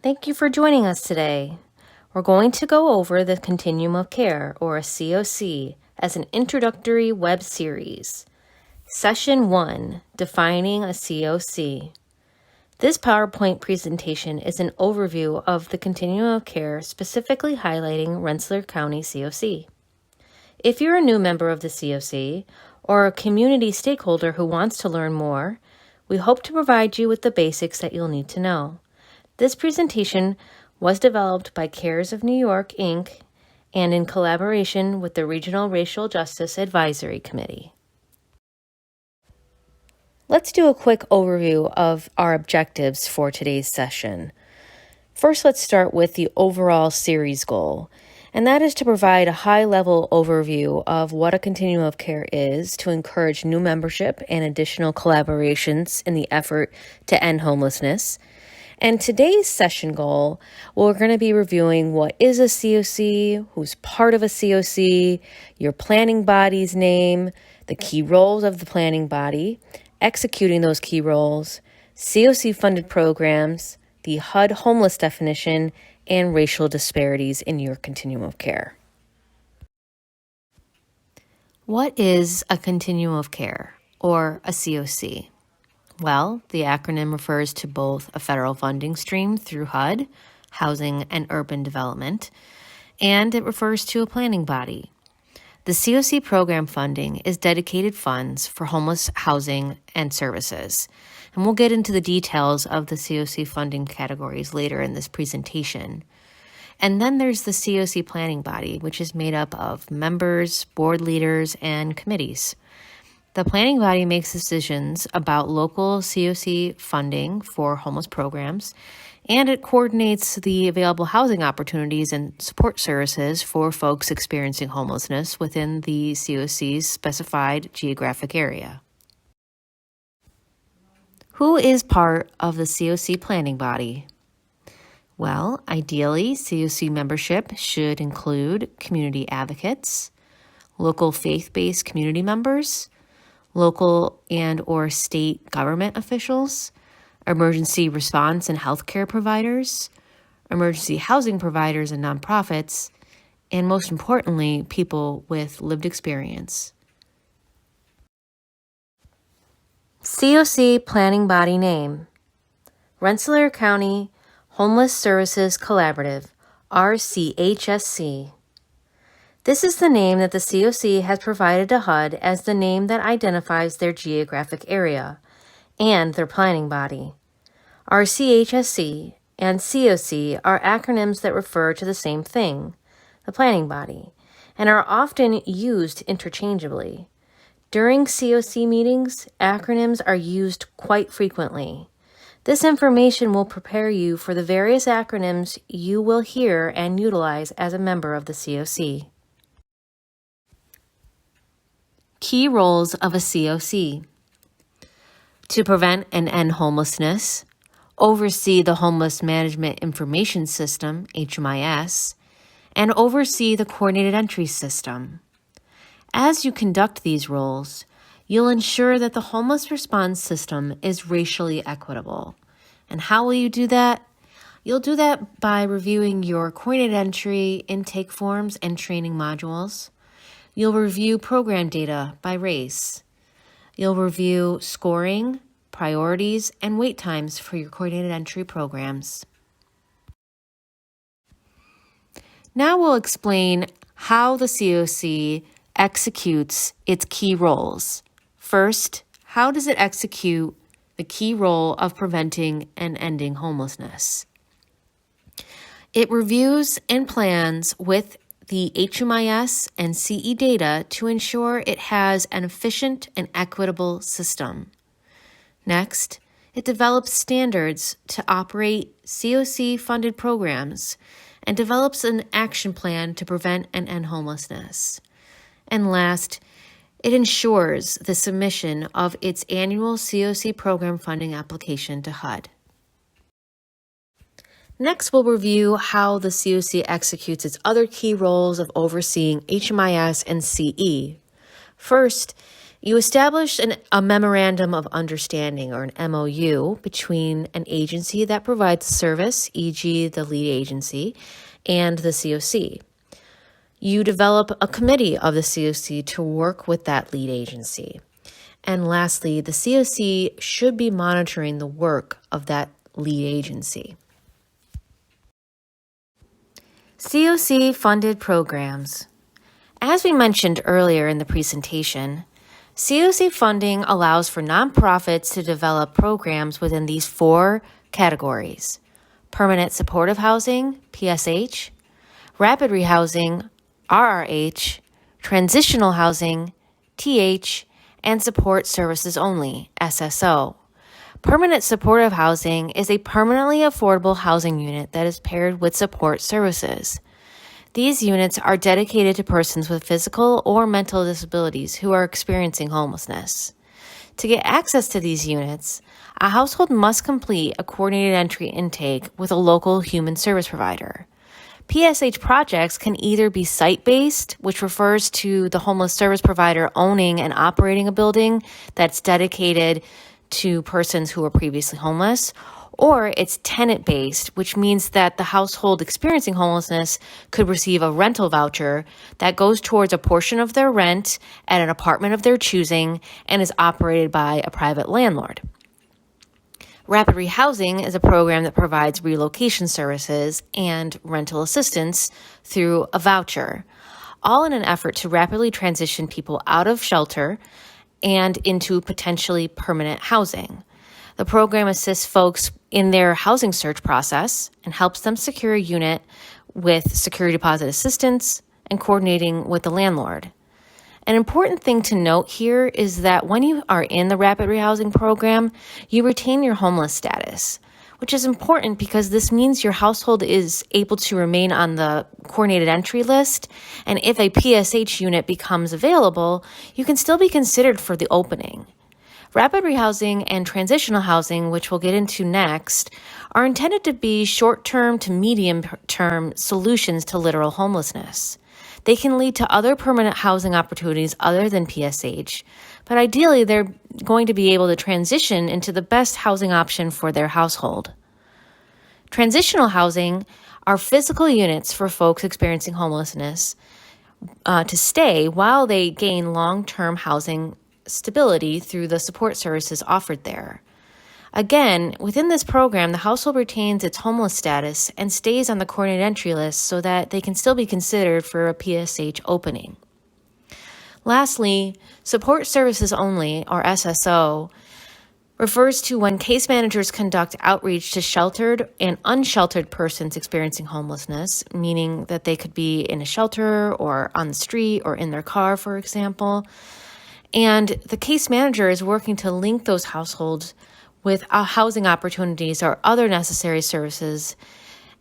Thank you for joining us today. We're going to go over the Continuum of Care, or a CoC, as an introductory web series. Session 1, Defining a CoC. This PowerPoint presentation is an overview of the Continuum of Care, specifically highlighting Rensselaer County CoC. If you're a new member of the CoC, or a community stakeholder who wants to learn more, we hope to provide you with the basics that you'll need to know. This presentation was developed by CARES of New York, Inc., and in collaboration with the Regional Racial Justice Advisory Committee. Let's do a quick overview of our objectives for today's session. First, let's start with the overall series goal, and that is to provide a high-level overview of what a continuum of care is to encourage new membership and additional collaborations in the effort to end homelessness. And today's session goal, we're going to be reviewing what is a CoC, who's part of a CoC, your planning body's name, the key roles of the planning body, executing those key roles, CoC-funded programs, the HUD Homeless Definition, and racial disparities in your continuum of care. What is a continuum of care, or a CoC? Well, the acronym refers to both a federal funding stream through HUD, Housing and Urban Development, and it refers to a planning body. The CoC program funding is dedicated funds for homeless housing and services, and we'll get into the details of the CoC funding categories later in this presentation. And then there's the CoC planning body, which is made up of members, board leaders, and committees. The planning body makes decisions about local CoC funding for homeless programs, and it coordinates the available housing opportunities and support services for folks experiencing homelessness within the CoC's specified geographic area. Who is part of the CoC planning body? Well, ideally, CoC membership should include community advocates, local faith-based community members, local and or state government officials, emergency response and healthcare providers, emergency housing providers and nonprofits, and most importantly, people with lived experience. CoC planning body name: Rensselaer County Homeless Services Collaborative, RCHSC. This is the name that the CoC has provided to HUD as the name that identifies their geographic area and their planning body. RCHSC and CoC are acronyms that refer to the same thing, the planning body, and are often used interchangeably. During CoC meetings, acronyms are used quite frequently. This information will prepare you for the various acronyms you will hear and utilize as a member of the CoC. Key roles of a CoC: to prevent and end homelessness, oversee the Homeless Management Information System, HMIS, and oversee the Coordinated Entry System. As you conduct these roles, you'll ensure that the homeless response system is racially equitable. And how will you do that? You'll do that by reviewing your coordinated entry, intake forms, and training modules. You'll review program data by race. You'll review scoring, priorities, and wait times for your coordinated entry programs. Now we'll explain how the CoC executes its key roles. First, how does it execute the key role of preventing and ending homelessness? It reviews and plans with the HMIS and CE data to ensure it has an efficient and equitable system. Next, it develops standards to operate CoC-funded programs and develops an action plan to prevent and end homelessness. And last, it ensures the submission of its annual CoC program funding application to HUD. Next, we'll review how the CoC executes its other key roles of overseeing HMIS and CE. First, You establish a memorandum of understanding, or an MOU, between an agency that provides service, e.g. the lead agency, and the CoC. You develop a committee of the CoC to work with that lead agency. And lastly, the CoC should be monitoring the work of that lead agency. CoC-funded programs. As we mentioned earlier in the presentation, CoC funding allows for nonprofits to develop programs within these 4 categories: permanent supportive housing, PSH, rapid rehousing, RRH, transitional housing, TH, and support services only, SSO. Permanent supportive housing is a permanently affordable housing unit that is paired with support services. These units are dedicated to persons with physical or mental disabilities who are experiencing homelessness. To get access to these units, a household must complete a coordinated entry intake with a local human service provider. PSH projects can either be site-based, which refers to the homeless service provider owning and operating a building that's dedicated to persons who were previously homeless, or it's tenant-based, which means that the household experiencing homelessness could receive a rental voucher that goes towards a portion of their rent at an apartment of their choosing and is operated by a private landlord. Rapid rehousing is a program that provides relocation services and rental assistance through a voucher, all in an effort to rapidly transition people out of shelter and into potentially permanent housing. The program assists folks in their housing search process and helps them secure a unit with security deposit assistance and coordinating with the landlord. An important thing to note here is that when you are in the rapid rehousing program, you retain your homeless status, which is important because this means your household is able to remain on the coordinated entry list, and if a PSH unit becomes available, you can still be considered for the opening. Rapid rehousing and transitional housing, which we'll get into next, are intended to be short-term to medium-term solutions to literal homelessness. They can lead to other permanent housing opportunities other than PSH, but ideally they're going to be able to transition into the best housing option for their household. Transitional housing are physical units for folks experiencing homelessness to stay while they gain long-term housing stability through the support services offered there. Again, within this program, the household retains its homeless status and stays on the coordinated entry list so that they can still be considered for a PSH opening. Lastly, support services only, or SSO, refers to when case managers conduct outreach to sheltered and unsheltered persons experiencing homelessness, meaning that they could be in a shelter or on the street or in their car, for example. And the case manager is working to link those households with housing opportunities or other necessary services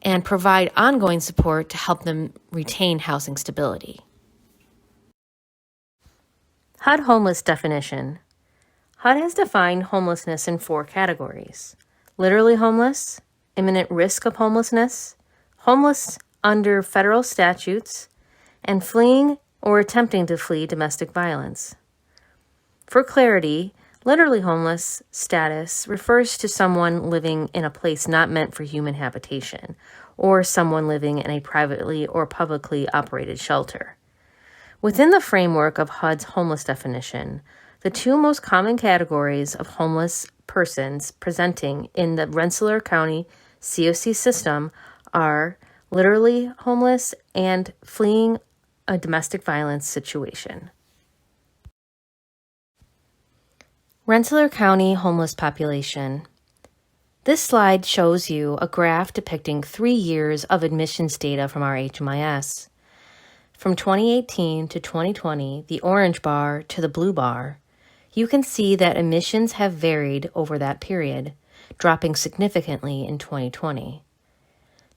and provide ongoing support to help them retain housing stability. HUD Homeless Definition. HUD has defined homelessness in 4 categories: literally homeless, imminent risk of homelessness, homeless under federal statutes, and fleeing or attempting to flee domestic violence. For clarity, literally homeless status refers to someone living in a place not meant for human habitation, or someone living in a privately or publicly operated shelter. Within the framework of HUD's homeless definition, the 2 most common categories of homeless persons presenting in the Rensselaer County CoC system are literally homeless and fleeing a domestic violence situation. Rensselaer County homeless population. This slide shows you a graph depicting 3 years of admissions data from our HMIS. From 2018 to 2020, the orange bar to the blue bar, you can see that admissions have varied over that period, dropping significantly in 2020.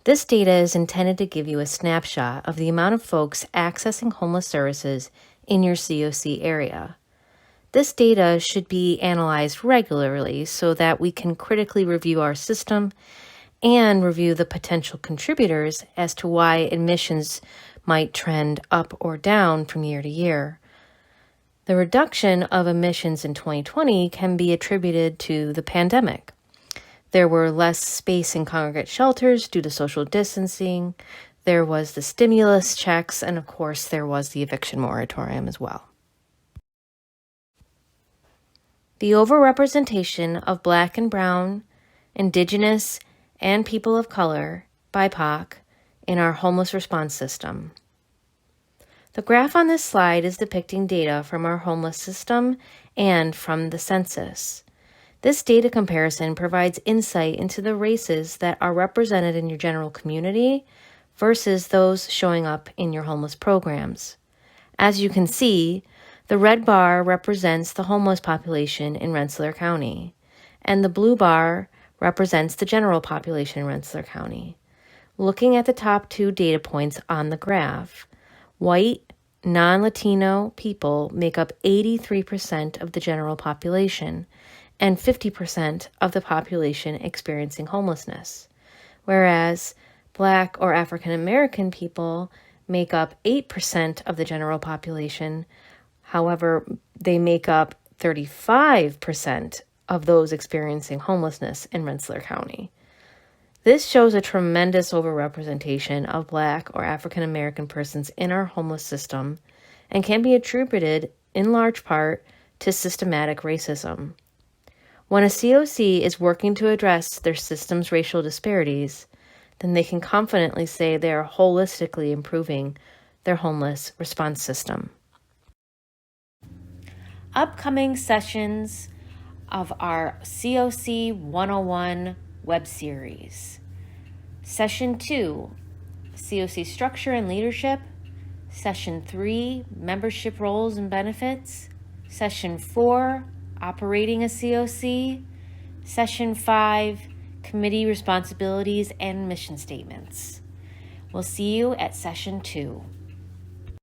This data is intended to give you a snapshot of the amount of folks accessing homeless services in your CoC area. This data should be analyzed regularly so that we can critically review our system and review the potential contributors as to why admissions might trend up or down from year to year. The reduction of emissions in 2020 can be attributed to the pandemic. There were less space in congregate shelters due to social distancing. There was the stimulus checks, and of course, there was the eviction moratorium as well. The overrepresentation of Black and Brown, Indigenous, and people of color, BIPOC, in our homeless response system. The graph on this slide is depicting data from our homeless system and from the census. This data comparison provides insight into the races that are represented in your general community versus those showing up in your homeless programs. As you can see, the red bar represents the homeless population in Rensselaer County, and the blue bar represents the general population in Rensselaer County. Looking at the top two data points on the graph, white, non-Latino people make up 83% of the general population and 50% of the population experiencing homelessness, whereas Black or African American people make up 8% of the general population. However, they make up 35% of those experiencing homelessness in Rensselaer County. This shows a tremendous overrepresentation of Black or African American persons in our homeless system and can be attributed in large part to systematic racism. When a CoC is working to address their system's racial disparities, then they can confidently say they are holistically improving their homeless response system. Upcoming sessions of our CoC 101 web series. Session 2, CoC Structure and Leadership. Session 3, Membership Roles and Benefits. Session 4, Operating a CoC. Session 5, Committee Responsibilities and Mission Statements. We'll see you at Session 2.